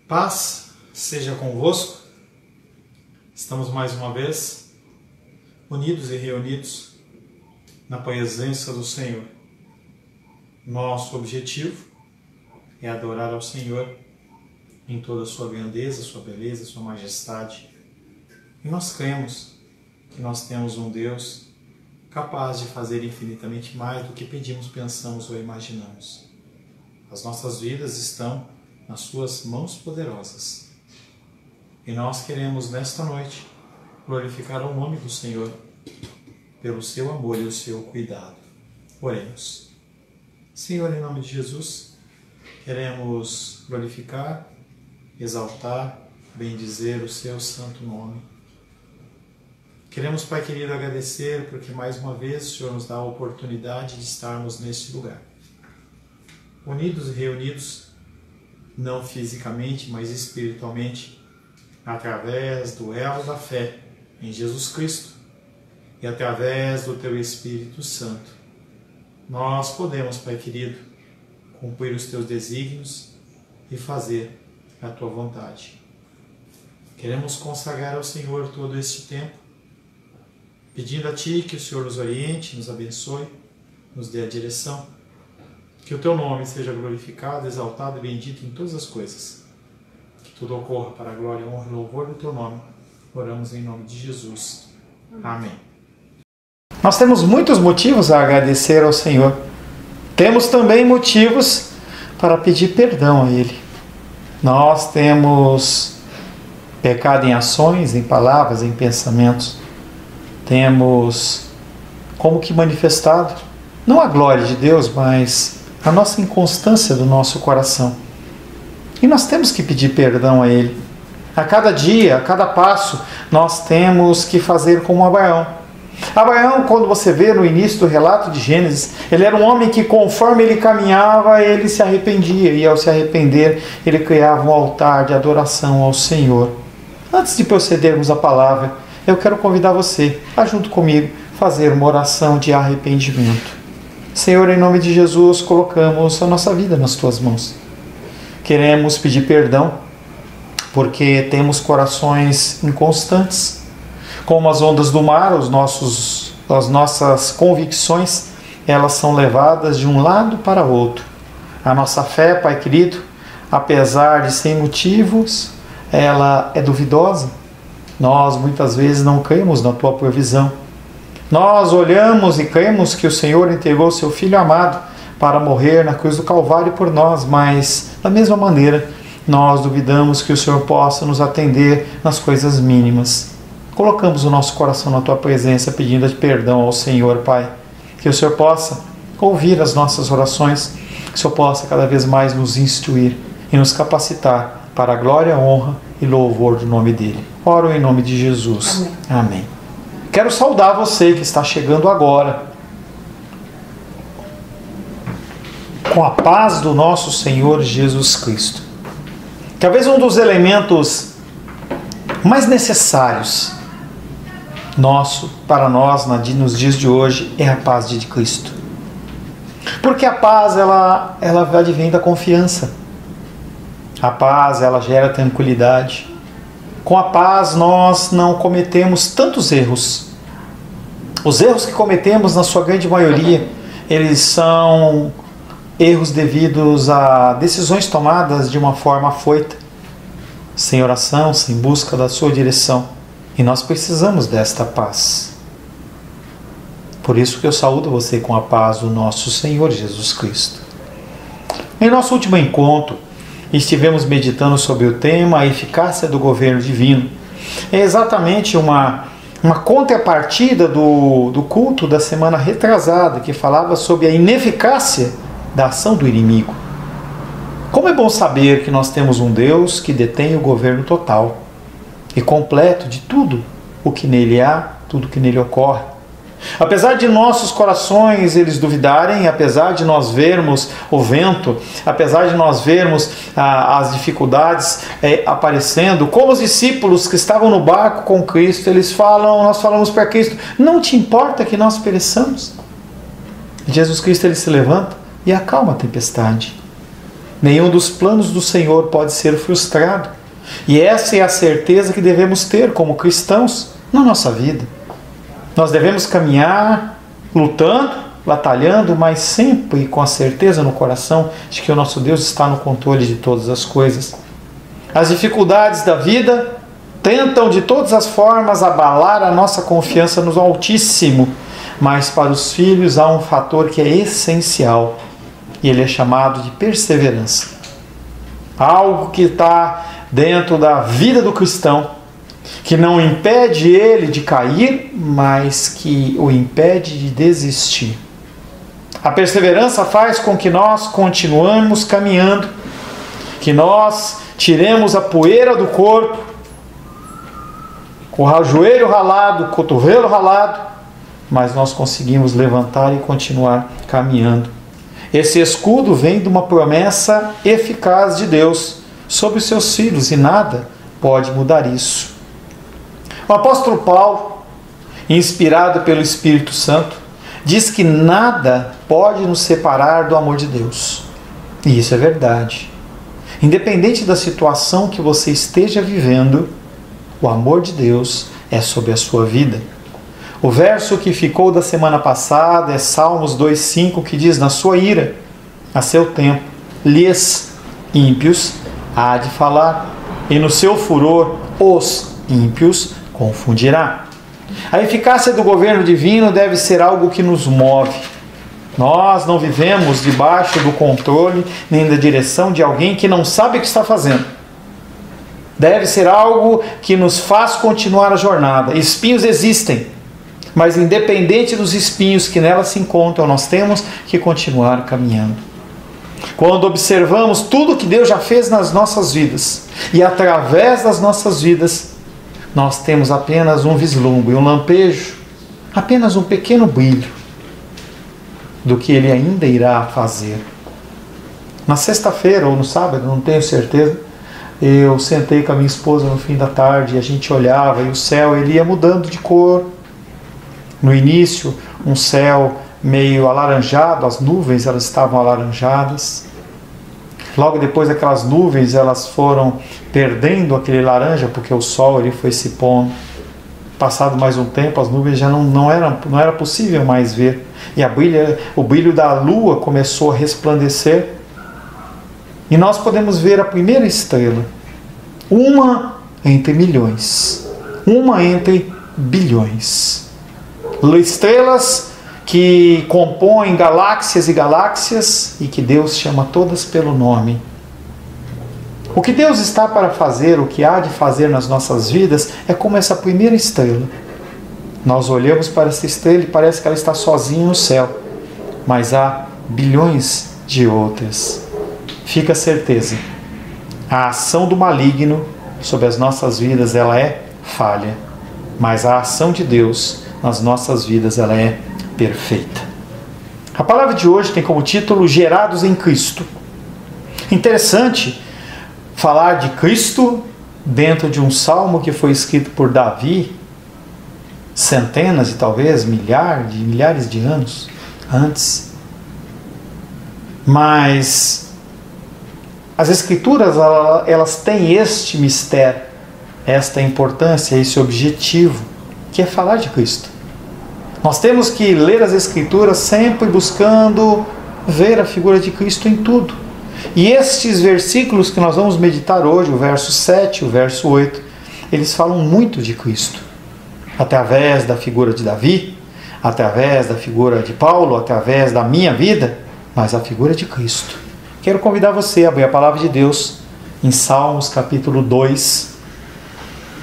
Paz seja convosco. Estamos mais uma vez unidos e reunidos na presença do Senhor. Nosso objetivo é adorar ao Senhor em toda a sua grandeza, sua beleza, sua majestade. E nós cremos que nós temos um Deus capaz de fazer infinitamente mais do que pedimos, pensamos ou imaginamos. As nossas vidas estão nas suas mãos poderosas. E nós queremos nesta noite glorificar o nome do Senhor pelo seu amor e o seu cuidado. Oremos. Senhor, em nome de Jesus, queremos glorificar, exaltar, bendizer o seu santo nome. Queremos, Pai querido, agradecer porque mais uma vez o Senhor nos dá a oportunidade de estarmos neste lugar. Unidos e reunidos, não fisicamente, mas espiritualmente, através do elo da fé em Jesus Cristo e através do Teu Espírito Santo. Nós podemos, Pai querido, cumprir os Teus desígnios e fazer a Tua vontade. Queremos consagrar ao Senhor todo este tempo, pedindo a Ti que o Senhor nos oriente, nos abençoe, nos dê a direção. Que o Teu nome seja glorificado, exaltado e bendito em todas as coisas. Que tudo ocorra para a glória, honra e louvor do Teu nome. Oramos em nome de Jesus. Amém. Nós temos muitos motivos a agradecer ao Senhor. Temos também motivos para pedir perdão a Ele. Nós temos pecado em ações, em palavras, em pensamentos. Temos como que manifestado, não a glória de Deus, mas a nossa inconstância do nosso coração. E nós temos que pedir perdão a Ele. A cada dia, a cada passo, nós temos que fazer como Abraão. Abraão, quando você vê no início do relato de Gênesis, ele era um homem que conforme ele caminhava, ele se arrependia. E ao se arrepender, ele criava um altar de adoração ao Senhor. Antes de procedermos à palavra, eu quero convidar você a, junto comigo, fazer uma oração de arrependimento. Senhor, em nome de Jesus, colocamos a nossa vida nas Tuas mãos. Queremos pedir perdão, porque temos corações inconstantes, como as ondas do mar, as nossas convicções, elas são levadas de um lado para outro. A nossa fé, Pai querido, apesar de sem motivos, ela é duvidosa. Nós muitas vezes não cremos na Tua provisão. Nós olhamos e cremos que o Senhor entregou Seu Filho amado para morrer na cruz do Calvário por nós, mas da mesma maneira nós duvidamos que o Senhor possa nos atender nas coisas mínimas. Colocamos o nosso coração na Tua presença pedindo perdão ao Senhor, Pai. Que o Senhor possa ouvir as nossas orações, que o Senhor possa cada vez mais nos instruir e nos capacitar para a glória, honra e louvor do nome dEle. Oro em nome de Jesus. Amém. Amém. Quero saudar você que está chegando agora com a paz do nosso Senhor Jesus Cristo. Talvez um dos elementos mais necessários para nós nos dias de hoje é a paz de Cristo. Porque a paz ela advém da confiança. A paz ela gera tranquilidade. Com a paz nós não cometemos tantos erros. Os erros que cometemos, na sua grande maioria, eles são erros devidos a decisões tomadas de uma forma afoita, sem oração, sem busca da sua direção. E nós precisamos desta paz. Por isso que eu saúdo você com a paz do nosso Senhor Jesus Cristo. Em nosso último encontro, estivemos meditando sobre o tema a eficácia do governo divino. É exatamente uma contrapartida do culto da semana retrasada, que falava sobre a ineficácia da ação do inimigo. Como é bom saber que nós temos um Deus que detém o governo total e completo de tudo o que nele há, tudo o que nele ocorre. Apesar de nossos corações eles duvidarem, apesar de nós vermos o vento, apesar de nós vermos as dificuldades aparecendo, como os discípulos que estavam no barco com Cristo, nós falamos para Cristo, não te importa que nós pereçamos? Jesus Cristo ele se levanta e acalma a tempestade. Nenhum dos planos do Senhor pode ser frustrado. E essa é a certeza que devemos ter como cristãos na nossa vida. Nós devemos caminhar lutando, batalhando, mas sempre com a certeza no coração de que o nosso Deus está no controle de todas as coisas. As dificuldades da vida tentam de todas as formas abalar a nossa confiança no Altíssimo, mas para os filhos há um fator que é essencial, e ele é chamado de perseverança. Algo que está dentro da vida do cristão, que não impede ele de cair, mas que o impede de desistir. A perseverança faz com que nós continuemos caminhando, que nós tiremos a poeira do corpo, com o joelho ralado, o cotovelo ralado, mas nós conseguimos levantar e continuar caminhando. Esse escudo vem de uma promessa eficaz de Deus sobre os seus filhos, e nada pode mudar isso. O apóstolo Paulo, inspirado pelo Espírito Santo, diz que nada pode nos separar do amor de Deus. E isso é verdade. Independente da situação que você esteja vivendo, o amor de Deus é sobre a sua vida. O verso que ficou da semana passada é Salmos 2,5, que diz: na sua ira, a seu tempo, lhes ímpios há de falar, e no seu furor os ímpios confundirá. A eficácia do governo divino deve ser algo que nos move. Nós não vivemos debaixo do controle nem da direção de alguém que não sabe o que está fazendo. Deve ser algo que nos faz continuar a jornada. Espinhos existem, mas independente dos espinhos que nela se encontram, nós temos que continuar caminhando. Quando observamos tudo que Deus já fez nas nossas vidas, e através das nossas vidas, nós temos apenas um vislumbre, um lampejo, apenas um pequeno brilho do que Ele ainda irá fazer. Na sexta-feira ou no sábado, não tenho certeza, eu sentei com a minha esposa no fim da tarde e a gente olhava e o céu ele ia mudando de cor. No início, um céu meio alaranjado, as nuvens elas estavam alaranjadas. Logo depois aquelas nuvens elas foram perdendo aquele laranja porque o sol ele foi se pondo. Passado mais um tempo, as nuvens já não era possível mais ver. E o brilho da lua começou a resplandecer. E nós podemos ver a primeira estrela. Uma entre milhões. Uma entre bilhões. Estrelas que compõem galáxias e galáxias e que Deus chama todas pelo nome. O que Deus está para fazer, o que há de fazer nas nossas vidas é como essa primeira estrela. Nós olhamos para essa estrela e parece que ela está sozinha no céu, mas há bilhões de outras. Fica a certeza, a ação do maligno sobre as nossas vidas ela é falha, mas a ação de Deus nas nossas vidas ela é perfeita. A palavra de hoje tem como título Gerados em Cristo. Interessante falar de Cristo dentro de um salmo que foi escrito por Davi centenas e talvez milhares de anos antes. Mas as Escrituras elas têm este mistério, esta importância, esse objetivo, que é falar de Cristo. Nós temos que ler as Escrituras sempre buscando ver a figura de Cristo em tudo. E estes versículos que nós vamos meditar hoje, o verso 7, o verso 8, eles falam muito de Cristo. Através da figura de Davi, através da figura de Paulo, através da minha vida, mas a figura de Cristo. Quero convidar você a abrir a palavra de Deus em Salmos capítulo 2.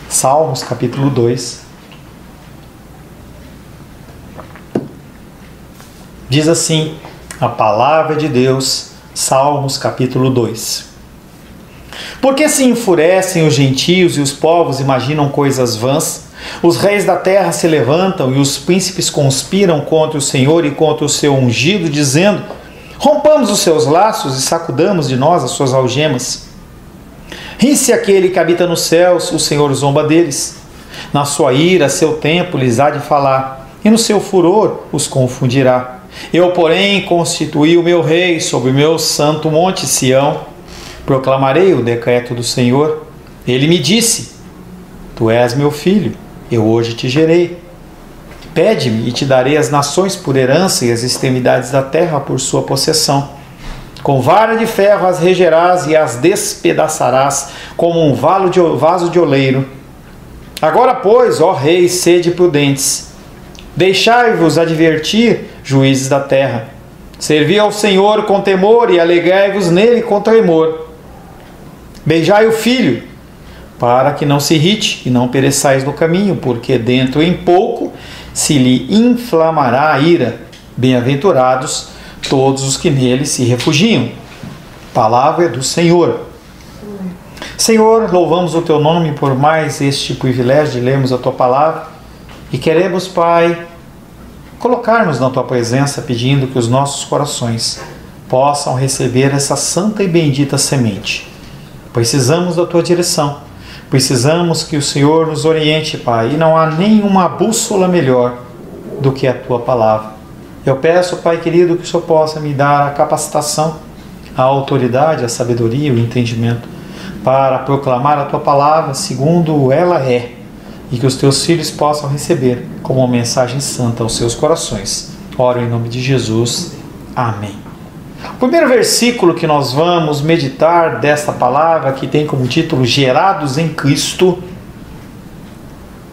Salmos capítulo 2. Diz assim a palavra de Deus, Salmos capítulo 2. Por que se enfurecem os gentios e os povos imaginam coisas vãs? Os reis da terra se levantam e os príncipes conspiram contra o Senhor e contra o seu ungido, dizendo: rompamos os seus laços e sacudamos de nós as suas algemas. Ri-se aquele que habita nos céus, o Senhor zomba deles. Na sua ira, seu tempo lhes há de falar, e no seu furor os confundirá. Eu, porém, constituí o meu rei sobre o meu santo monte Sião. Proclamarei o decreto do Senhor. Ele me disse: Tu és meu filho, eu hoje te gerei. Pede-me e te darei as nações por herança e as extremidades da terra por sua possessão. Com vara de ferro as regerás e as despedaçarás como um vaso de oleiro. Agora, pois, ó reis, sede prudentes. Deixai-vos advertir, juízes da terra. Servi ao Senhor com temor e alegrai-vos nele com tremor. Beijai o filho, para que não se irrite e não pereçais no caminho, porque dentro em pouco se lhe inflamará a ira. Bem-aventurados todos os que nele se refugiam. Palavra do Senhor. Senhor, louvamos o Teu nome por mais este privilégio de lermos a Tua Palavra e queremos, Pai, colocar-nos na Tua presença pedindo que os nossos corações possam receber essa santa e bendita semente. Precisamos da Tua direção, precisamos que o Senhor nos oriente, Pai, e não há nenhuma bússola melhor do que a Tua Palavra. Eu peço, Pai querido, que o Senhor possa me dar a capacitação, a autoridade, a sabedoria, o entendimento para proclamar a Tua Palavra segundo ela é, e que os Teus filhos possam receber como uma mensagem santa aos seus corações. Oro em nome de Jesus. Amém. O primeiro versículo que nós vamos meditar desta palavra, que tem como título Gerados em Cristo,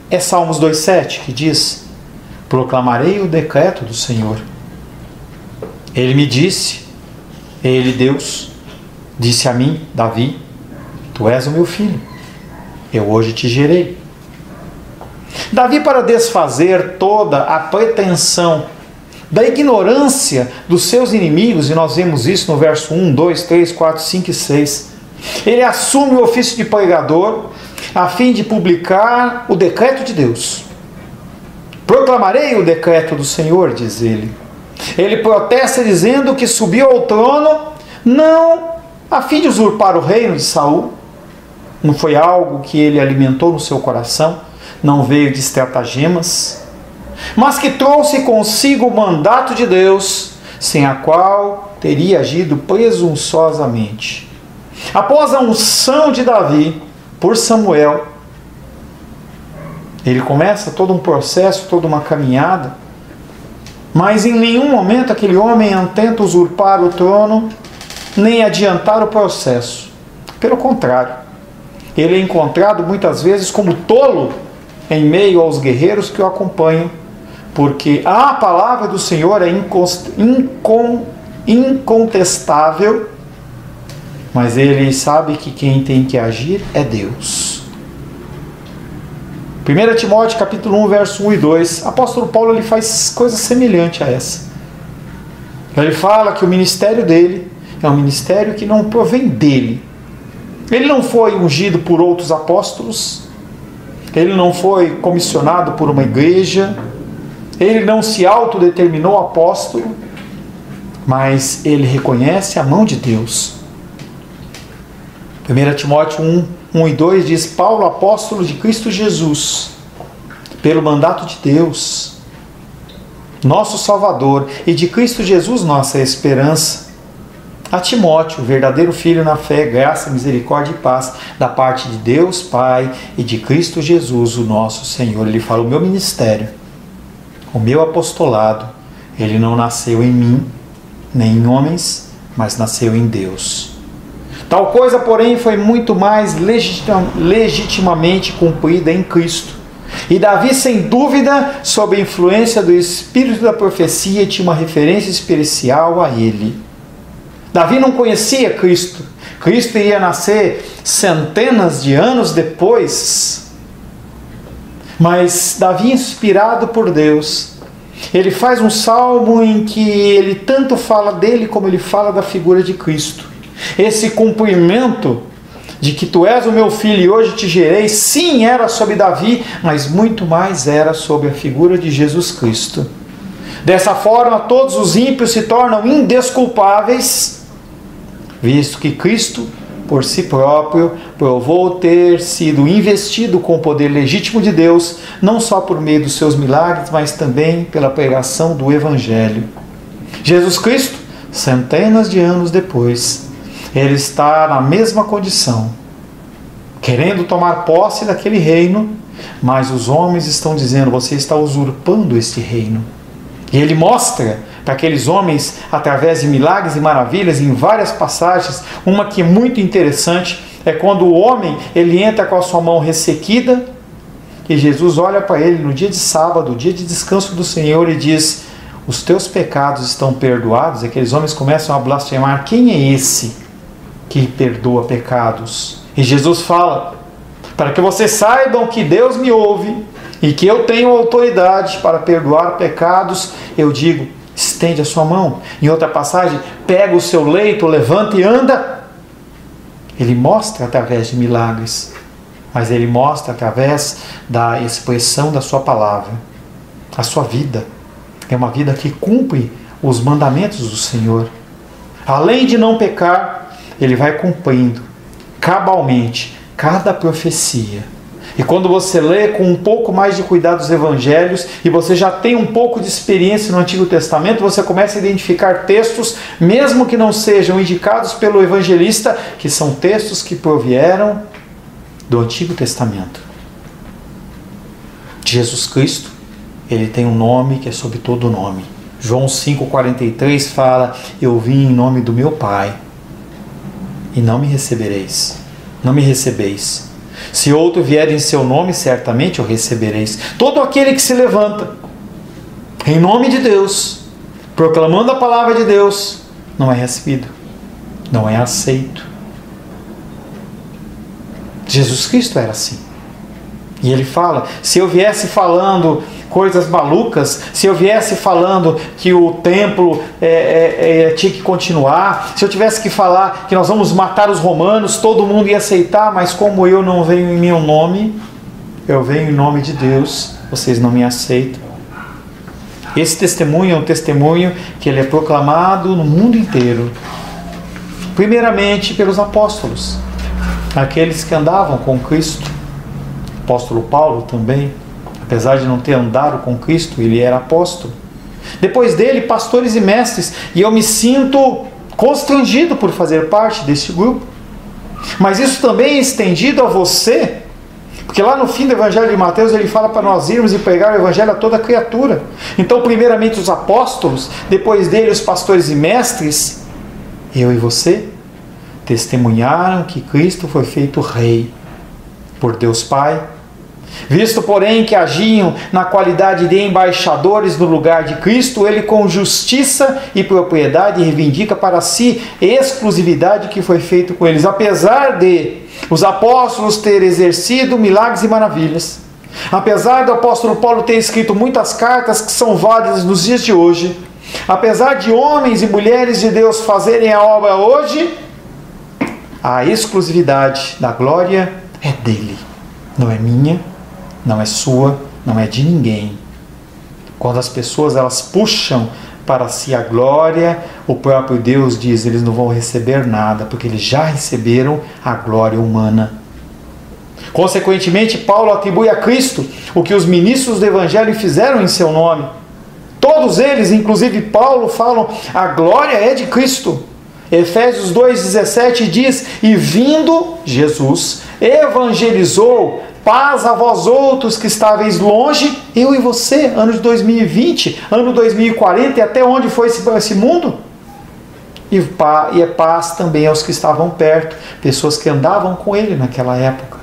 é Salmos 2,7, que diz: Proclamarei o decreto do Senhor. Ele me disse, Ele, Deus, disse a mim, Davi: Tu és o meu filho, eu hoje te gerei. Davi, para desfazer toda a pretensão da ignorância dos seus inimigos, e nós vemos isso no verso 1, 2, 3, 4, 5 e 6, ele assume o ofício de pregador a fim de publicar o decreto de Deus. Proclamarei o decreto do Senhor, diz ele. Ele protesta dizendo que subiu ao trono não a fim de usurpar o reino de Saul, não foi algo que ele alimentou no seu coração, não veio de estratagemas, mas que trouxe consigo o mandato de Deus, sem a qual teria agido presunçosamente. Após a unção de Davi por Samuel, ele começa todo um processo, toda uma caminhada, mas em nenhum momento aquele homem tenta usurpar o trono, nem adiantar o processo. Pelo contrário, ele é encontrado muitas vezes como tolo em meio aos guerreiros que o acompanham, porque a palavra do Senhor é incontestável, mas ele sabe que quem tem que agir é Deus. 1 Timóteo capítulo 1, verso 1 e 2, apóstolo Paulo ele faz coisa semelhante a essa. Ele fala que o ministério dele é um ministério que não provém dele. Ele não foi ungido por outros apóstolos, ele não foi comissionado por uma igreja, ele não se autodeterminou apóstolo, mas ele reconhece a mão de Deus. 1 Timóteo 1 e 2 diz: Paulo, apóstolo de Cristo Jesus, pelo mandato de Deus, nosso Salvador, e de Cristo Jesus, nossa esperança, a Timóteo, verdadeiro filho na fé, graça, misericórdia e paz, da parte de Deus Pai e de Cristo Jesus, o nosso Senhor. Ele fala: o meu ministério, o meu apostolado, ele não nasceu em mim, nem em homens, mas nasceu em Deus. Tal coisa, porém, foi muito mais legitimamente cumprida em Cristo. E Davi, sem dúvida, sob a influência do espírito da profecia, tinha uma referência especial a ele. Davi não conhecia Cristo. Cristo iria nascer centenas de anos depois. Mas Davi, inspirado por Deus, ele faz um salmo em que ele tanto fala dele como ele fala da figura de Cristo. Esse cumprimento de que tu és o meu filho e hoje te gerei, sim, era sobre Davi, mas muito mais era sobre a figura de Jesus Cristo. Dessa forma, todos os ímpios se tornam indesculpáveis, visto que Cristo, por si próprio, provou ter sido investido com o poder legítimo de Deus, não só por meio dos seus milagres, mas também pela pregação do Evangelho. Jesus Cristo, centenas de anos depois, Ele está na mesma condição, querendo tomar posse daquele reino, mas os homens estão dizendo: você está usurpando este reino. E Ele mostra para aqueles homens, através de milagres e maravilhas, em várias passagens. Uma que é muito interessante é quando o homem ele entra com a sua mão ressequida, e Jesus olha para ele no dia de sábado, dia de descanso do Senhor, e diz: os teus pecados estão perdoados. E aqueles homens começam a blasfemar: quem é esse que perdoa pecados? E Jesus fala: para que vocês saibam que Deus me ouve e que eu tenho autoridade para perdoar pecados, eu digo: estende a sua mão. Em outra passagem: pega o seu leito, levanta e anda. Ele mostra através de milagres, mas Ele mostra através da expressão da sua palavra. A sua vida é uma vida que cumpre os mandamentos do Senhor. Além de não pecar, Ele vai cumprindo cabalmente cada profecia. E quando você lê com um pouco mais de cuidado os evangelhos, e você já tem um pouco de experiência no Antigo Testamento, você começa a identificar textos, mesmo que não sejam indicados pelo evangelista, que são textos que provieram do Antigo Testamento. Jesus Cristo, Ele tem um nome que é sobre todo nome. João 5,43 fala: eu vim em nome do meu Pai, e não me recebereis. Não me recebeis. Se outro vier em seu nome, certamente o recebereis. Todo aquele que se levanta em nome de Deus, proclamando a palavra de Deus, não é recebido, não é aceito. Jesus Cristo era assim. E Ele fala: se eu viesse falando coisas malucas, se eu viesse falando que o templo tinha que continuar, se eu tivesse que falar que nós vamos matar os romanos, todo mundo ia aceitar, mas como eu não venho em meu nome, eu venho em nome de Deus, vocês não me aceitam. Esse testemunho é um testemunho que ele é proclamado no mundo inteiro, primeiramente pelos apóstolos, aqueles que andavam com Cristo. O apóstolo Paulo também, apesar de não ter andado com Cristo, ele era apóstolo. Depois dele, pastores e mestres, e eu me sinto constrangido por fazer parte deste grupo. Mas isso também é estendido a você, porque lá no fim do Evangelho de Mateus ele fala para nós irmos e pregar o Evangelho a toda criatura. Então, primeiramente os apóstolos, depois dele os pastores e mestres, eu e você, testemunharam que Cristo foi feito Rei por Deus Pai. Visto, porém, que agiam na qualidade de embaixadores no lugar de Cristo, Ele com justiça e propriedade reivindica para si exclusividade que foi feito com eles. Apesar de os apóstolos terem exercido milagres e maravilhas, apesar do apóstolo Paulo ter escrito muitas cartas que são válidas nos dias de hoje, apesar de homens e mulheres de Deus fazerem a obra hoje, a exclusividade da glória é dele, não é minha, não é sua, não é de ninguém. Quando as pessoas elas puxam para si a glória, o próprio Deus diz: eles não vão receber nada, porque eles já receberam a glória humana. Consequentemente, Paulo atribui a Cristo o que os ministros do Evangelho fizeram em seu nome. Todos eles, inclusive Paulo, falam: a glória é de Cristo. Efésios 2,17 diz: e vindo Jesus, evangelizou, paz a vós outros que estáveis longe, eu e você, ano de 2020, ano 2040, e até onde foi esse mundo? E é paz também aos que estavam perto, pessoas que andavam com ele naquela época.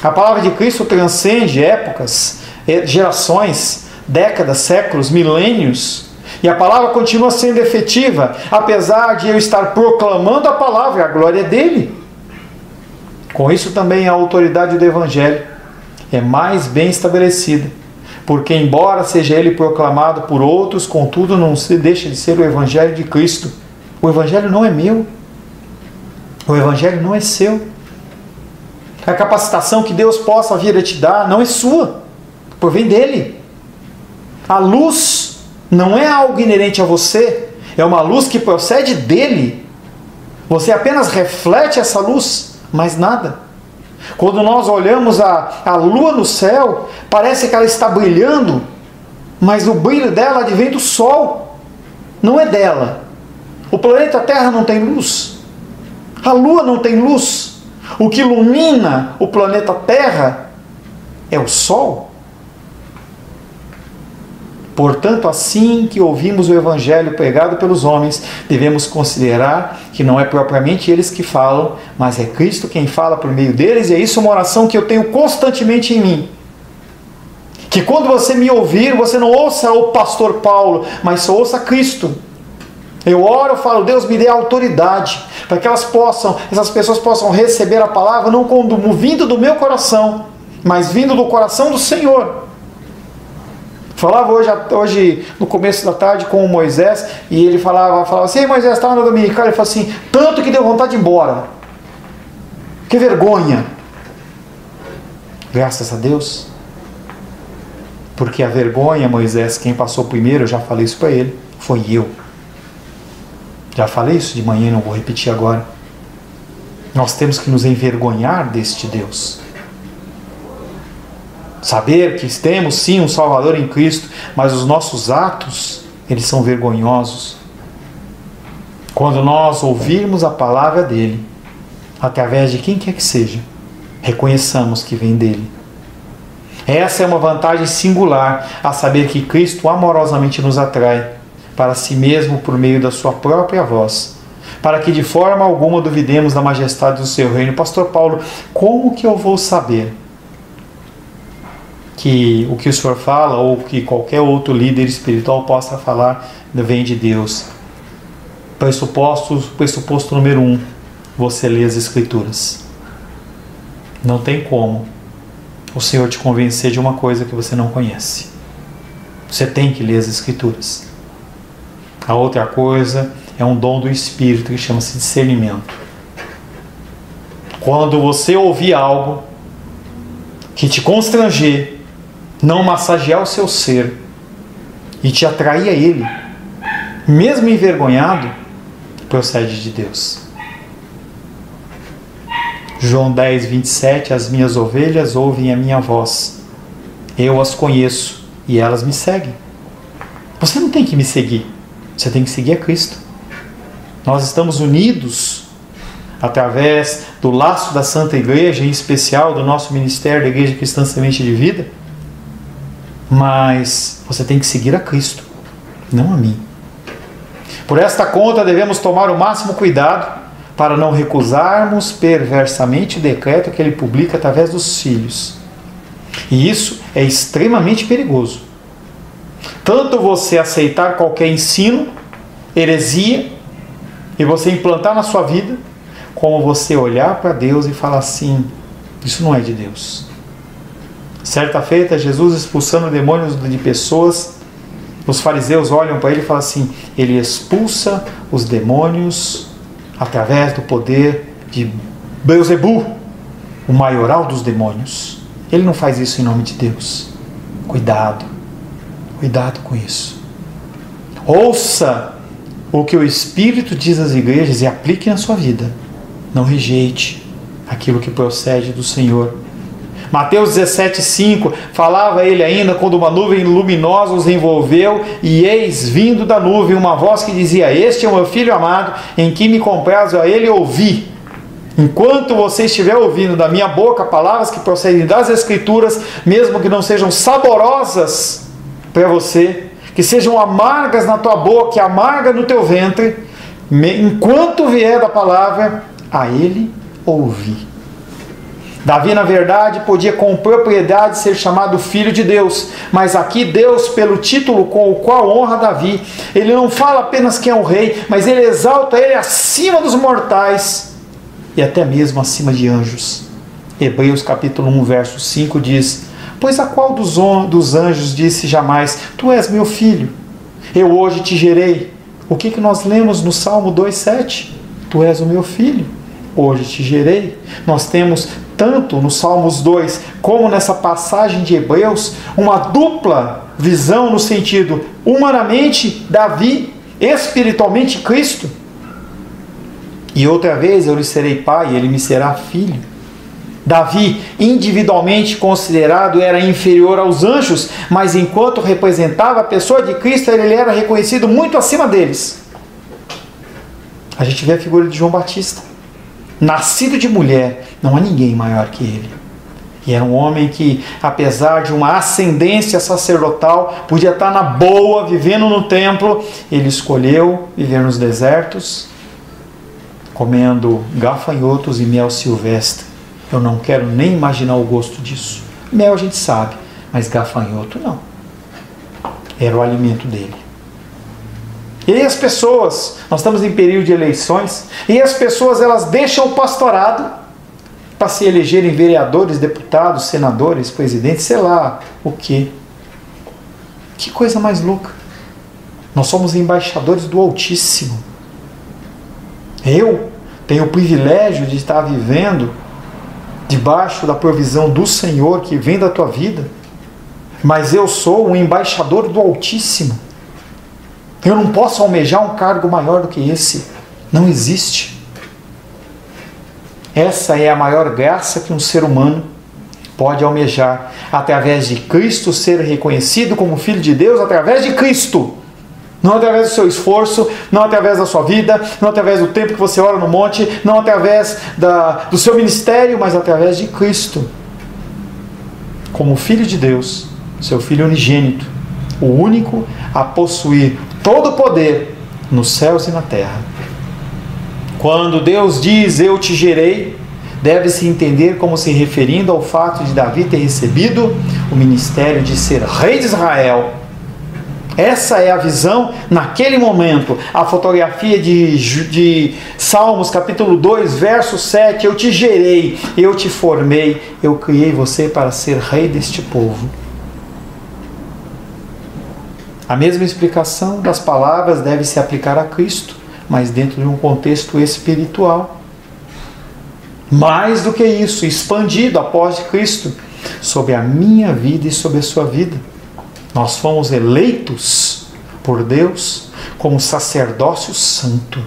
A palavra de Cristo transcende épocas, gerações, décadas, séculos, milênios. E a palavra continua sendo efetiva, apesar de eu estar proclamando a palavra, a glória é dele. Com isso também a autoridade do Evangelho é mais bem estabelecida, porque embora seja ele proclamado por outros, contudo não se deixa de ser o Evangelho de Cristo. O Evangelho não é meu, o Evangelho não é seu. A capacitação que Deus possa vir a te dar não é sua, provém dele. A luz não é algo inerente a você, é uma luz que procede dele. Você apenas reflete essa luz, mais nada. Quando nós olhamos a lua no céu, parece que ela está brilhando, mas o brilho dela advém do sol. não é dela. O planeta Terra não tem luz. A Lua não tem luz. O que ilumina o planeta Terra é o Sol. Portanto, assim que ouvimos o Evangelho pregado pelos homens, devemos considerar que não é propriamente eles que falam, mas é Cristo quem fala por meio deles, e é isso uma oração que eu tenho constantemente em mim. Que quando você me ouvir, você não ouça o pastor Paulo, mas ouça Cristo. Eu oro, eu falo, Deus me dê autoridade, para que essas pessoas possam receber a palavra, não como vindo do meu coração, mas vindo do coração do Senhor. Falava hoje no começo da tarde com o Moisés, e ele falava assim: Ei, Moisés, estava na Dominicana, ele falou assim, tanto que deu vontade de ir embora. Que vergonha. Graças a Deus. Porque a vergonha, Moisés, quem passou primeiro, eu já falei isso para ele, foi eu. Já falei isso de manhã e não vou repetir agora. Nós temos que nos envergonhar deste Deus. Saber que temos sim um Salvador em Cristo, mas os nossos atos, eles são vergonhosos. Quando nós ouvirmos a palavra dele, através de quem quer que seja, reconheçamos que vem dele. Essa é uma vantagem singular, a saber que Cristo amorosamente nos atrai para si mesmo por meio da sua própria voz, para que de forma alguma duvidemos da majestade do seu reino. Pastor Paulo, como que eu vou saber que o que o senhor fala, ou que qualquer outro líder espiritual possa falar, vem de Deus? Pressuposto número 1, você lê as Escrituras. Não tem como o Senhor te convencer de uma coisa que você não conhece. Você tem que ler as Escrituras. A outra coisa é um dom do Espírito que chama-se discernimento. Quando você ouvir algo que te constranger, não massagear o seu ser e te atrair a Ele, mesmo envergonhado, procede de Deus. João 10, 27, as minhas ovelhas ouvem a minha voz. Eu as conheço e elas me seguem. Você não tem que me seguir, você tem que seguir a Cristo. Nós estamos unidos através do laço da Santa Igreja, em especial do nosso ministério da Igreja Cristã Semente de Vida. Mas você tem que seguir a Cristo, não a mim. Por esta conta devemos tomar o máximo cuidado para não recusarmos perversamente o decreto que ele publica através dos filhos. E isso é extremamente perigoso. Tanto você aceitar qualquer ensino, heresia, e você implantar na sua vida, como você olhar para Deus e falar assim, isso não é de Deus. Certa feita, Jesus expulsando demônios de pessoas, os fariseus olham para ele e falam assim, ele expulsa os demônios através do poder de Beelzebu, o maioral dos demônios. Ele não faz isso em nome de Deus. Cuidado com isso. Ouça o que o Espírito diz às igrejas e aplique na sua vida. Não rejeite aquilo que procede do Senhor. Mateus 17,5, falava ele ainda quando uma nuvem luminosa os envolveu, e eis vindo da nuvem uma voz que dizia, este é o meu filho amado, em quem me comprazo, a ele ouvi. Enquanto você estiver ouvindo da minha boca palavras que procedem das Escrituras, mesmo que não sejam saborosas para você, que sejam amargas na tua boca e amargas no teu ventre, enquanto vier da palavra, a ele ouvi. Davi, na verdade, podia com propriedade ser chamado filho de Deus, mas aqui Deus, pelo título com o qual honra Davi, ele não fala apenas quem é o rei, mas ele exalta ele acima dos mortais e até mesmo acima de anjos. Hebreus capítulo 1, verso 5 diz, pois a qual dos anjos disse jamais, tu és meu filho, eu hoje te gerei. O que nós lemos no Salmo 2,7? Tu és o meu filho, hoje te gerei. Nós temos tanto no Salmos 2 como nessa passagem de Hebreus uma dupla visão no sentido humanamente Davi, espiritualmente Cristo. E outra vez eu lhe serei pai e ele me será filho. Davi, individualmente considerado, era inferior aos anjos, mas enquanto representava a pessoa de Cristo, ele era reconhecido muito acima deles. A gente vê a figura de João Batista. Nascido de mulher, não há ninguém maior que ele. E era um homem que, apesar de uma ascendência sacerdotal, podia estar na boa, vivendo no templo. Ele escolheu viver nos desertos, comendo gafanhotos e mel silvestre. Eu não quero nem imaginar o gosto disso. Mel a gente sabe, mas gafanhoto não. Era o alimento dele. E aí as pessoas, nós estamos em período de eleições, e as pessoas elas deixam o pastorado para se elegerem vereadores, deputados, senadores, presidentes, sei lá o quê. Que coisa mais louca. Nós somos embaixadores do Altíssimo. Eu tenho o privilégio de estar vivendo debaixo da provisão do Senhor que vem da tua vida, mas eu sou um embaixador do Altíssimo. Eu não posso almejar um cargo maior do que esse. Não existe. Essa é a maior graça que um ser humano pode almejar, através de Cristo ser reconhecido como Filho de Deus, através de Cristo. Não através do seu esforço, não através da sua vida, não através do tempo que você ora no monte, não através do seu ministério, mas através de Cristo. Como Filho de Deus, seu Filho unigênito, o único a possuir todo o poder nos céus e na terra. Quando Deus diz, eu te gerei, deve-se entender como se referindo ao fato de Davi ter recebido o ministério de ser rei de Israel. Essa é a visão naquele momento. A fotografia de Salmos capítulo 2, verso 7. Eu te gerei, eu te formei, eu criei você para ser rei deste povo. A mesma explicação das palavras deve se aplicar a Cristo, mas dentro de um contexto espiritual. Mais do que isso, expandido após Cristo, sobre a minha vida e sobre a sua vida. Nós fomos eleitos por Deus como sacerdócio santo,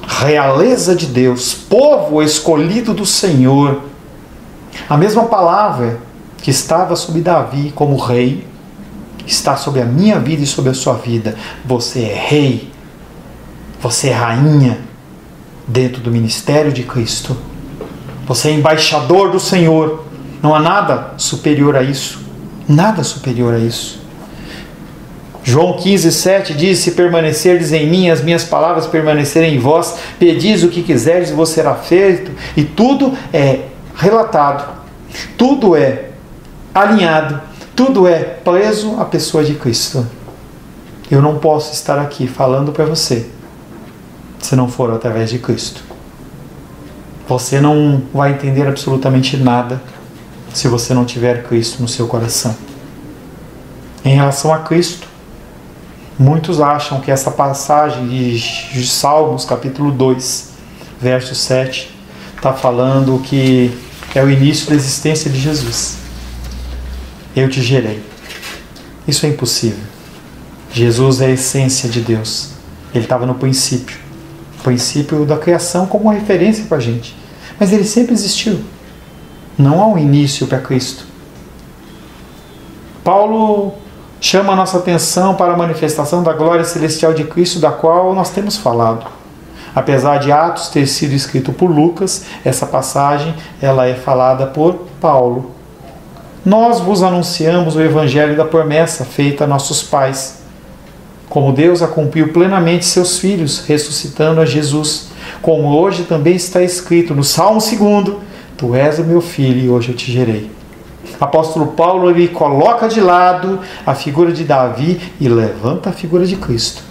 realeza de Deus, povo escolhido do Senhor. A mesma palavra que estava sobre Davi como rei, está sobre a minha vida e sobre a sua vida. Você é rei, você é rainha dentro do ministério de Cristo. Você é embaixador do Senhor. Não há nada superior a isso. Nada superior a isso. João 15,7 diz, se permanecerdes em mim, as minhas palavras permanecerem em vós, pedis o que quiserdes e vos será feito. E tudo é relatado, tudo é alinhado, tudo é preso à pessoa de Cristo. Eu não posso estar aqui falando para você se não for através de Cristo. Você não vai entender absolutamente nada se você não tiver Cristo no seu coração. Em relação a Cristo, muitos acham que essa passagem de Salmos, capítulo 2, verso 7, está falando que é o início da existência de Jesus. Eu te gerei. Isso é impossível. Jesus é a essência de Deus. Ele estava no princípio. O princípio da criação como uma referência para a gente. Mas ele sempre existiu. Não há um início para Cristo. Paulo chama a nossa atenção para a manifestação da glória celestial de Cristo, da qual nós temos falado. Apesar de Atos ter sido escrito por Lucas, essa passagem ela é falada por Paulo. Nós vos anunciamos o evangelho da promessa feita a nossos pais. Como Deus a cumpriu plenamente seus filhos, ressuscitando a Jesus. Como hoje também está escrito no Salmo 2, Tu és o meu filho e hoje eu te gerei. Apóstolo Paulo ele coloca de lado a figura de Davi e levanta a figura de Cristo.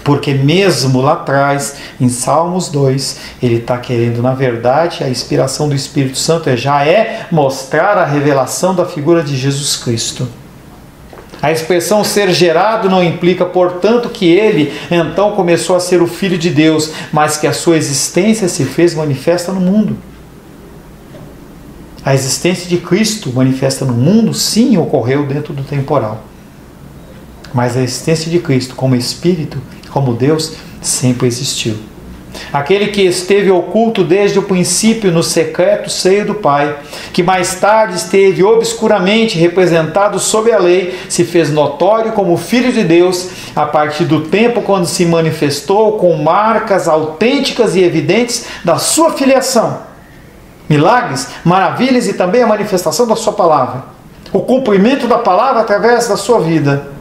Porque mesmo lá atrás, em Salmos 2, ele está querendo, na verdade, a inspiração do Espírito Santo já é mostrar a revelação da figura de Jesus Cristo. A expressão ser gerado não implica, portanto, que ele então começou a ser o Filho de Deus, mas que a sua existência se fez manifesta no mundo. A existência de Cristo manifesta no mundo, sim, ocorreu dentro do temporal. Mas a existência de Cristo como Espírito, como Deus, sempre existiu. aquele que esteve oculto desde o princípio no secreto seio do Pai, que mais tarde esteve obscuramente representado sob a lei, se fez notório como Filho de Deus a partir do tempo quando se manifestou com marcas autênticas e evidentes da sua filiação. Milagres, maravilhas e também a manifestação da sua palavra. O cumprimento da palavra através da sua vida.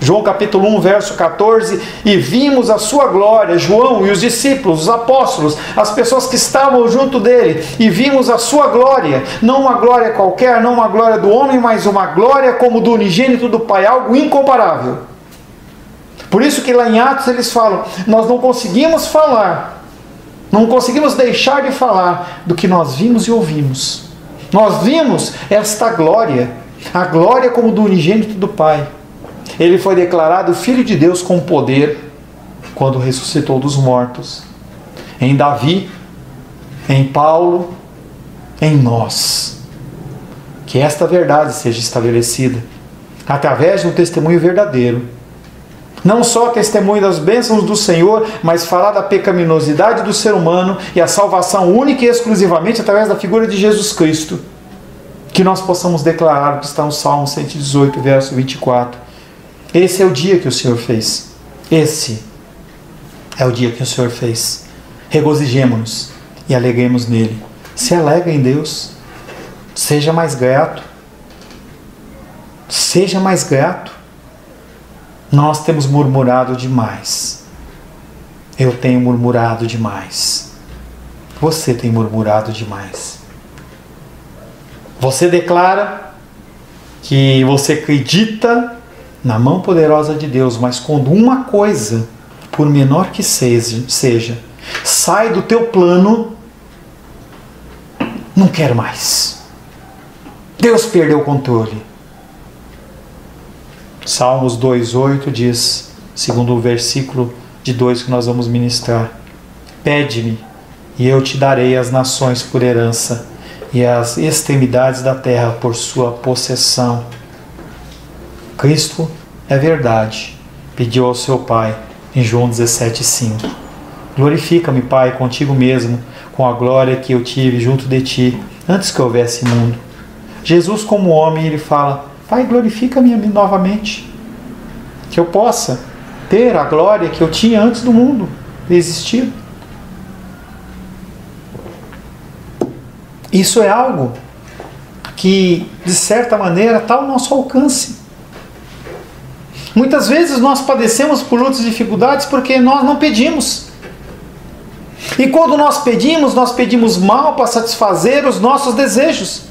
João capítulo 1, verso 14, e vimos a sua glória, João e os discípulos, os apóstolos, as pessoas que estavam junto dele, e vimos a sua glória, não uma glória qualquer, não uma glória do homem, mas uma glória como do unigênito do Pai, algo incomparável. Por isso que lá em Atos eles falam, nós não conseguimos falar, não conseguimos deixar de falar do que nós vimos e ouvimos. Nós vimos esta glória, a glória como do unigênito do Pai. Ele foi declarado Filho de Deus com poder quando ressuscitou dos mortos. Em Davi, em Paulo, em nós. Que esta verdade seja estabelecida através de um testemunho verdadeiro. Não só testemunho das bênçãos do Senhor, mas falar da pecaminosidade do ser humano e a salvação única e exclusivamente através da figura de Jesus Cristo. Que nós possamos declarar o que está no Salmo 118, verso 24. Esse é o dia que o Senhor fez. Esse é o dia que o Senhor fez. Regozijemo-nos e alegremos nele. Se alegra em Deus. Seja mais grato. Seja mais grato. Nós temos murmurado demais. Eu tenho murmurado demais. Você tem murmurado demais. Você declara que você acredita na mão poderosa de Deus, mas quando uma coisa, por menor que seja, sai do teu plano, não quero mais. Deus perdeu o controle. Salmos 2,8 diz, segundo o versículo de 2 que nós vamos ministrar, pede-me e eu te darei as nações por herança e as extremidades da terra por sua possessão. Cristo é verdade, pediu ao seu Pai em João 17,5. Glorifica-me, Pai, contigo mesmo, com a glória que eu tive junto de ti, antes que houvesse mundo. Jesus, como homem, ele fala, Pai, glorifica-me novamente, que eu possa ter a glória que eu tinha antes do mundo existir. Isso é algo que, de certa maneira, está ao nosso alcance. Muitas vezes nós padecemos por lutas e dificuldades porque nós não pedimos. E quando nós pedimos mal para satisfazer os nossos desejos,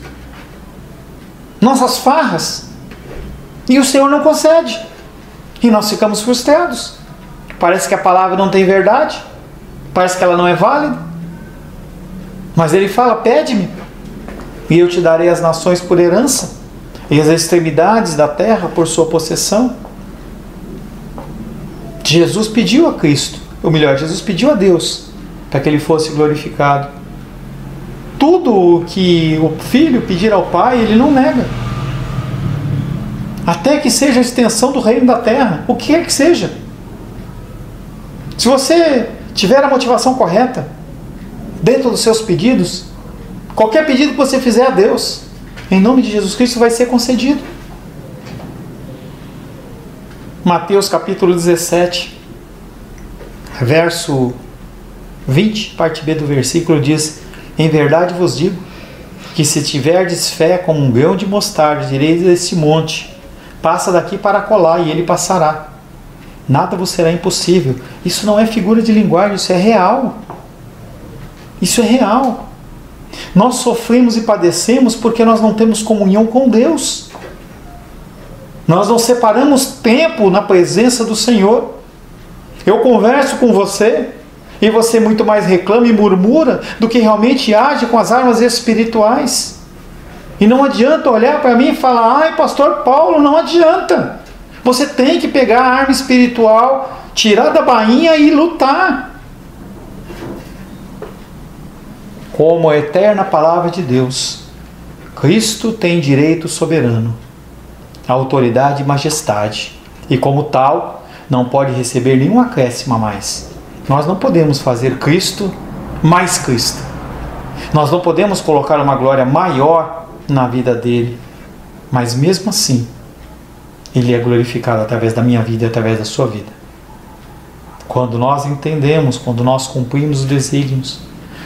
nossas farras. E o Senhor não concede. E nós ficamos frustrados. Parece que a palavra não tem verdade. Parece que ela não é válida. Mas Ele fala, pede-me, e eu te darei as nações por herança, e as extremidades da terra por sua possessão. Jesus pediu a Cristo, ou melhor, Jesus pediu a Deus, para que Ele fosse glorificado. Tudo o que o Filho pedir ao Pai, Ele não nega. Até que seja a extensão do reino da terra, o que quer que seja. Se você tiver a motivação correta, dentro dos seus pedidos, qualquer pedido que você fizer a Deus, em nome de Jesus Cristo, vai ser concedido. Mateus capítulo 17, verso 20, parte B do versículo diz, em verdade vos digo, que se tiverdes fé como um grão de mostarda, direis a este monte, passa daqui para acolá, e ele passará. Nada vos será impossível. Isso não é figura de linguagem, isso é real. Isso é real. Nós sofremos e padecemos porque nós não temos comunhão com Deus. Nós não separamos tempo na presença do Senhor. Eu converso com você e você muito mais reclama e murmura do que realmente age com as armas espirituais. E não adianta olhar para mim e falar, ai, pastor Paulo, não adianta. Você tem que pegar a arma espiritual, tirar da bainha e lutar. Como a eterna palavra de Deus, Cristo tem direito soberano, autoridade e majestade, e como tal, não pode receber nenhum acréscimo a mais. Nós não podemos fazer Cristo mais Cristo. Nós não podemos colocar uma glória maior na vida dele. Mas mesmo assim, ele é glorificado através da minha vida e através da sua vida. Quando nós entendemos, quando nós cumprimos os desígnios,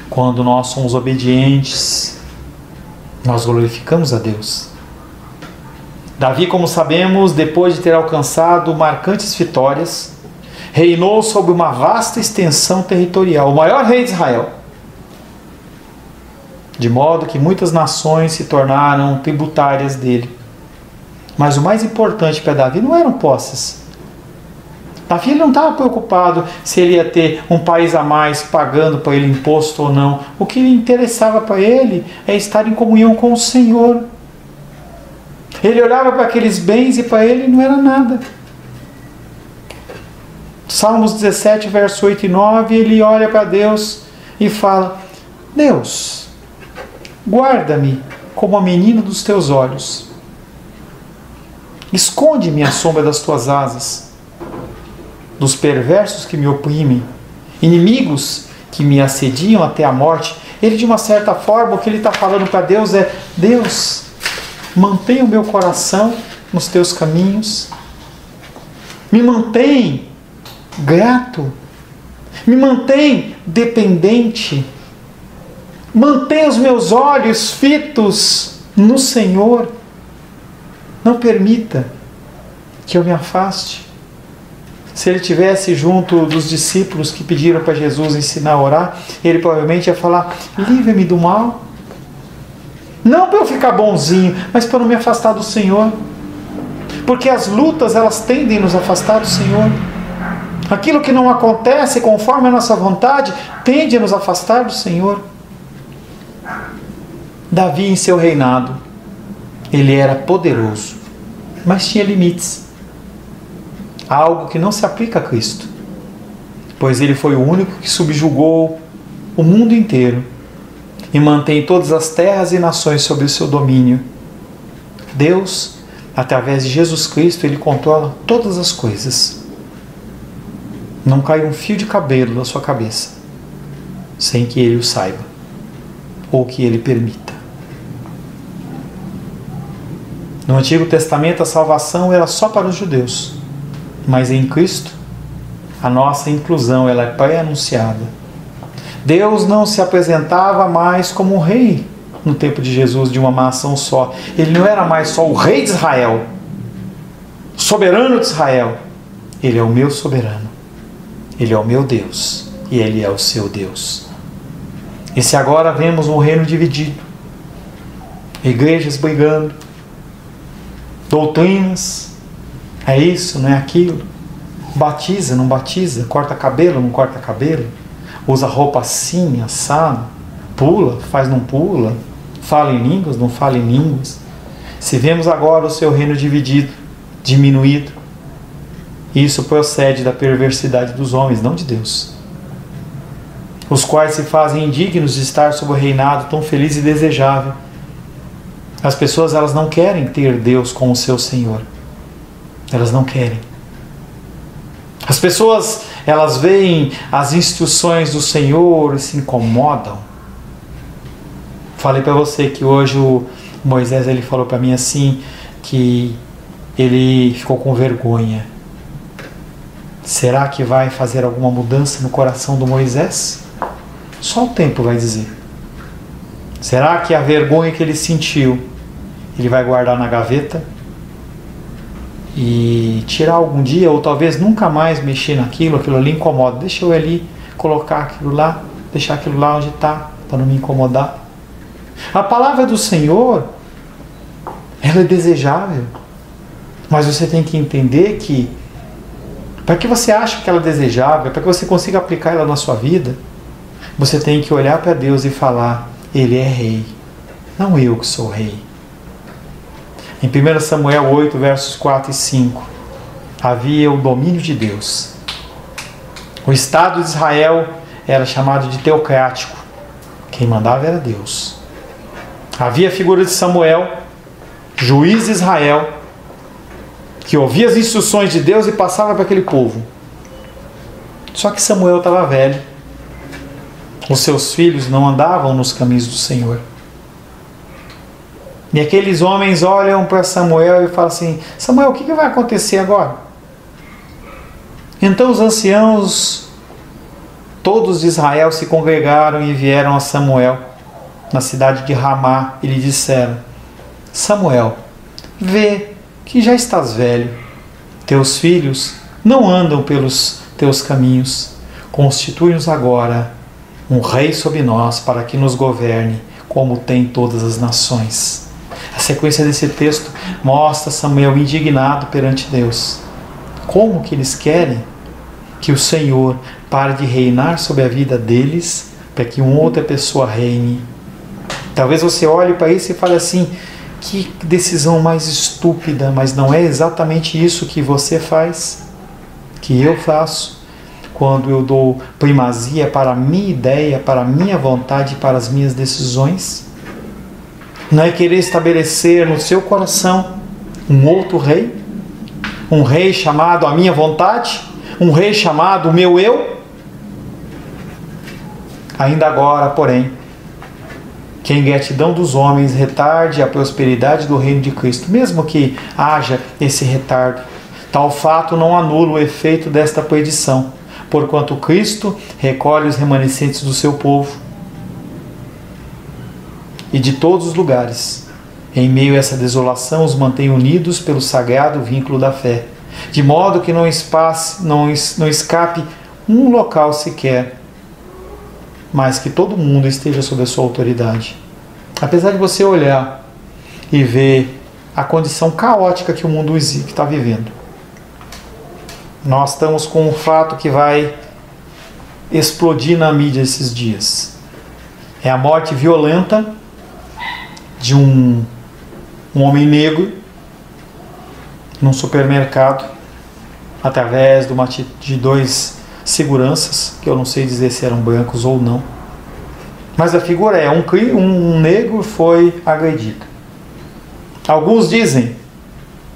quando nós somos obedientes, nós glorificamos a Deus. Davi, como sabemos, depois de ter alcançado marcantes vitórias, reinou sobre uma vasta extensão territorial, o maior rei de Israel. De modo que muitas nações se tornaram tributárias dele. Mas o mais importante para Davi não eram posses. Davi não estava preocupado se ele ia ter um país a mais pagando para ele imposto ou não. O que interessava para ele é estar em comunhão com o Senhor. Ele olhava para aqueles bens e para ele não era nada. Salmos 17, verso 8 e 9, ele olha para Deus e fala: Deus, guarda-me como a menina dos teus olhos. Esconde-me à sombra das tuas asas, dos perversos que me oprimem, inimigos que me assediam até a morte. Ele, de uma certa forma, o que ele está falando para Deus é: Deus, mantenha o meu coração nos teus caminhos, me mantém grato, me mantém dependente, mantém os meus olhos fitos no Senhor. Não permita que eu me afaste. Se ele estivesse junto dos discípulos que pediram para Jesus ensinar a orar, ele provavelmente ia falar: livre-me do mal. Não para eu ficar bonzinho, mas para não me afastar do Senhor. Porque as lutas, elas tendem a nos afastar do Senhor. Aquilo que não acontece conforme a nossa vontade tende a nos afastar do Senhor. Davi, em seu reinado, ele era poderoso, mas tinha limites. Algo que não se aplica a Cristo, pois ele foi o único que subjugou o mundo inteiro e mantém todas as terras e nações sob o seu domínio. Deus, através de Jesus Cristo, ele controla todas as coisas. Não cai um fio de cabelo da sua cabeça sem que ele o saiba ou que ele permita. No Antigo Testamento a salvação era só para os judeus, mas em Cristo a nossa inclusão ela é pré-anunciada. Deus não se apresentava mais como um rei no tempo de Jesus de uma nação só. Ele não era mais só o rei de Israel, soberano de Israel. Ele é o meu soberano, ele é o meu Deus e ele é o seu Deus. E se agora vemos um reino dividido, igrejas brigando, doutrinas, é isso, não é aquilo, batiza, não batiza, corta cabelo, não corta cabelo, usa roupa assim, assado, pula, faz não pula, fala em línguas, não fala em línguas. Se vemos agora o seu reino dividido, diminuído, isso procede da perversidade dos homens, não de Deus, os quais se fazem indignos de estar sob o reinado tão feliz e desejável. As pessoas, elas não querem ter Deus como seu Senhor. Elas não querem. As pessoas, elas veem as instruções do Senhor e se incomodam. Falei para você que hoje o Moisés, ele falou para mim assim, que ele ficou com vergonha. Será que vai fazer alguma mudança no coração do Moisés? Só o tempo vai dizer. Será que a vergonha que ele sentiu, ele vai guardar na gaveta e tirar algum dia, ou talvez nunca mais mexer naquilo, aquilo ali incomoda. Deixa eu ali colocar aquilo lá, deixar aquilo lá onde está, para não me incomodar. A palavra do Senhor, ela é desejável, mas você tem que entender que, para que você ache que ela é desejável, para que você consiga aplicar ela na sua vida, você tem que olhar para Deus e falar: Ele é rei, não eu que sou rei. Em 1 Samuel 8, versos 4 e 5, havia o domínio de Deus. O Estado de Israel era chamado de teocrático. Quem mandava era Deus. Havia a figura de Samuel, juiz de Israel, que ouvia as instruções de Deus e passava para aquele povo. Só que Samuel estava velho. Os seus filhos não andavam nos caminhos do Senhor. E aqueles homens olham para Samuel e falam assim: Samuel, o que vai acontecer agora? Então os anciãos, todos de Israel, se congregaram e vieram a Samuel, na cidade de Ramá, e lhe disseram: Samuel, vê que já estás velho. Teus filhos não andam pelos teus caminhos. Constitui-nos agora um rei sobre nós, para que nos governe, como tem todas as nações. A sequência desse texto mostra Samuel indignado perante Deus. Como que eles querem que o Senhor pare de reinar sobre a vida deles, para que uma outra pessoa reine? Talvez você olhe para isso e fale assim: que decisão mais estúpida, mas não é exatamente isso que você faz, que eu faço, quando eu dou primazia para a minha ideia, para a minha vontade, para as minhas decisões? Não é querer estabelecer no seu coração um outro rei? Um rei chamado a minha vontade? Um rei chamado o meu eu? Ainda agora, porém, que a ingratidão dos homens retarde a prosperidade do reino de Cristo, mesmo que haja esse retardo, tal fato não anula o efeito desta perdição, porquanto Cristo recolhe os remanescentes do seu povo e de todos os lugares. Em meio a essa desolação, os mantém unidos pelo sagrado vínculo da fé, de modo que não escape um local sequer, mas que todo mundo esteja sob a sua autoridade. Apesar de você olhar e ver a condição caótica que o mundo está vivendo, nós estamos com um fato que vai explodir na mídia esses dias. É a morte violenta de um homem negro num supermercado, através de dois seguranças, que eu não sei dizer se eram brancos ou não. Mas a figura é: um negro foi agredido. Alguns dizem: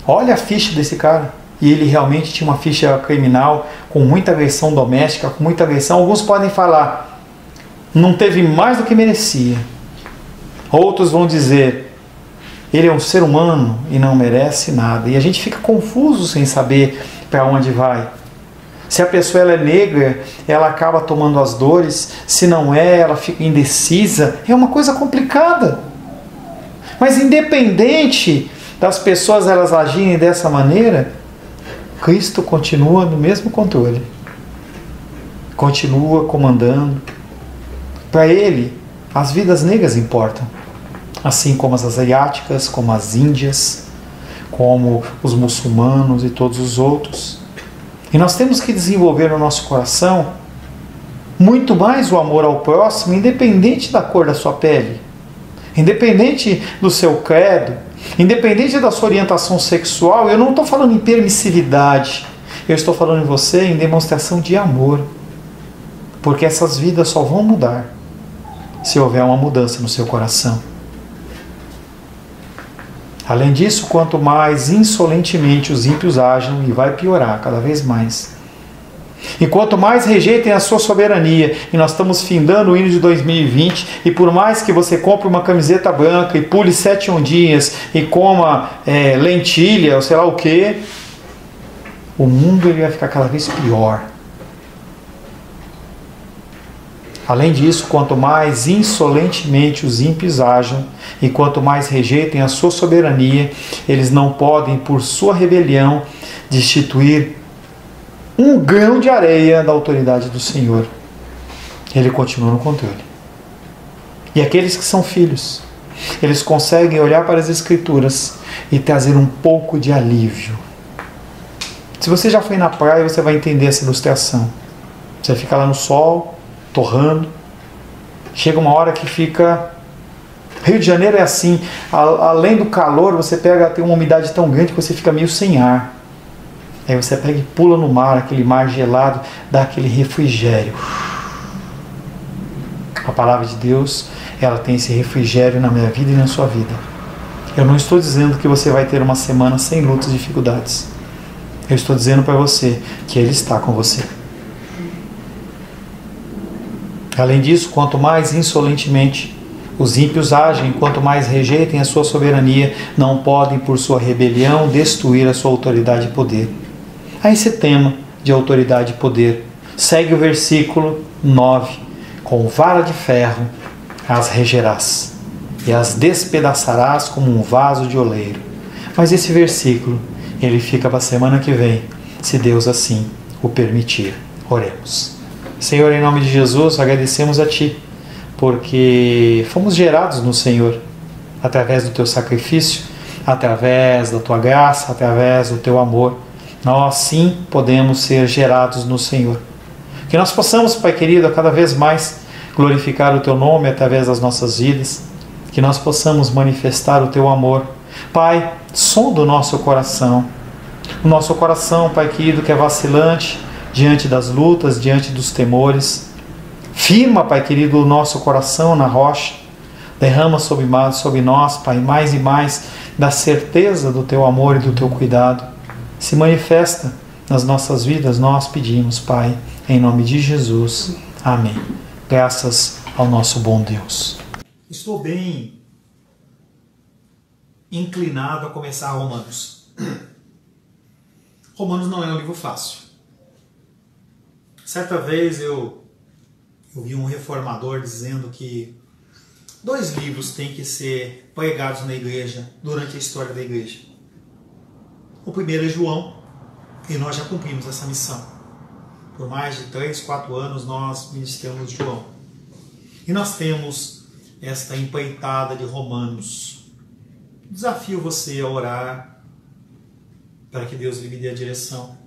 olha a ficha desse cara. E ele realmente tinha uma ficha criminal, com muita agressão doméstica, com muita agressão. Alguns podem falar: não teve mais do que merecia. Outros vão dizer: ele é um ser humano e não merece nada. E a gente fica confuso sem saber para onde vai. Se a pessoa ela é negra, ela acaba tomando as dores. Se não é, ela fica indecisa. É uma coisa complicada. Mas independente das pessoas elas agirem dessa maneira, Cristo continua no mesmo controle. Continua comandando. Para Ele, as vidas negras importam. Assim como as asiáticas, como as índias, como os muçulmanos e todos os outros. E nós temos que desenvolver no nosso coração muito mais o amor ao próximo, independente da cor da sua pele, independente do seu credo, independente da sua orientação sexual. Eu não estou falando em permissividade, eu estou falando em você em demonstração de amor, porque essas vidas só vão mudar se houver uma mudança no seu coração. Além disso, quanto mais insolentemente os ímpios agem, e vai piorar cada vez mais, e quanto mais rejeitem a sua soberania, e nós estamos findando o hino de 2020, e por mais que você compre uma camiseta branca e pule 7 ondinhas e coma lentilha ou sei lá o que, o mundo ele vai ficar cada vez pior. Além disso, quanto mais insolentemente os ímpios ajam, e quanto mais rejeitem a sua soberania, eles não podem, por sua rebelião, destituir um grão de areia da autoridade do Senhor. Ele continua no controle. E aqueles que são filhos, eles conseguem olhar para as Escrituras e trazer um pouco de alívio. Se você já foi na praia, você vai entender essa ilustração. Você fica lá no sol, torrando, chega uma hora que fica... Rio de Janeiro é assim, além do calor, você tem uma umidade tão grande que você fica meio sem ar. Aí você pega e pula no mar, aquele mar gelado, dá aquele refrigério. A palavra de Deus, ela tem esse refrigério na minha vida e na sua vida. Eu não estou dizendo que você vai ter uma semana sem lutas e dificuldades. Eu estou dizendo para você que Ele está com você. Além disso, quanto mais insolentemente os ímpios agem, quanto mais rejeitem a sua soberania, não podem, por sua rebelião, destruir a sua autoridade e poder. A esse tema de autoridade e poder, segue o versículo 9. Com vara de ferro as regerás e as despedaçarás como um vaso de oleiro. Mas esse versículo, ele fica para a semana que vem, se Deus assim o permitir. Oremos. Senhor, em nome de Jesus, agradecemos a Ti, porque fomos gerados no Senhor, através do Teu sacrifício, através da Tua graça, através do Teu amor. Nós sim podemos ser gerados no Senhor. Que nós possamos, Pai querido, a cada vez mais glorificar o Teu nome através das nossas vidas. Que nós possamos manifestar o Teu amor. Pai, sonda o nosso coração. O nosso coração, Pai querido, que é vacilante diante das lutas, diante dos temores. Firma, Pai querido, o nosso coração na rocha. Derrama sobre nós, Pai, mais e mais da certeza do Teu amor e do Teu cuidado. Se manifesta nas nossas vidas, nós pedimos, Pai, em nome de Jesus. Amém. Graças ao nosso bom Deus. Estou bem inclinado a começar Romanos. Romanos não é um livro fácil. Certa vez eu vi um reformador dizendo que 2 livros têm que ser pregados na igreja durante a história da igreja. O primeiro é João, e nós já cumprimos essa missão. Por mais de 3, 4 anos nós ministramos João. E nós temos esta empreitada de Romanos. Desafio você a orar para que Deus lhe dê a direção,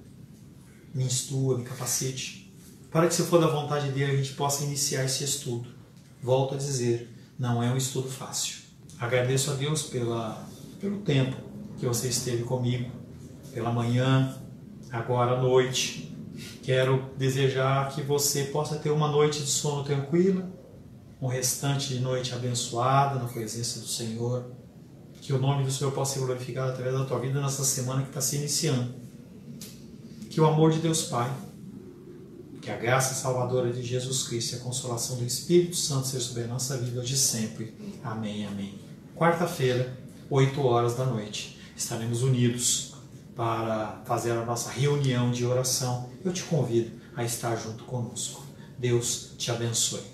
me instrua, me capacite, para que, se for da vontade dele, a gente possa iniciar esse estudo. Volto a dizer, não é um estudo fácil. Agradeço a Deus pelo tempo que você esteve comigo, pela manhã, agora à noite. Quero desejar que você possa ter uma noite de sono tranquila, um restante de noite abençoada na presença do Senhor. Que o nome do Senhor possa ser glorificado através da tua vida nessa semana que está se iniciando. Que o amor de Deus Pai, que a graça salvadora de Jesus Cristo e a consolação do Espírito Santo seja sobre a nossa vida hoje e sempre. Amém, amém. Quarta-feira, 8 horas da noite, estaremos unidos para fazer a nossa reunião de oração. Eu te convido a estar junto conosco. Deus te abençoe.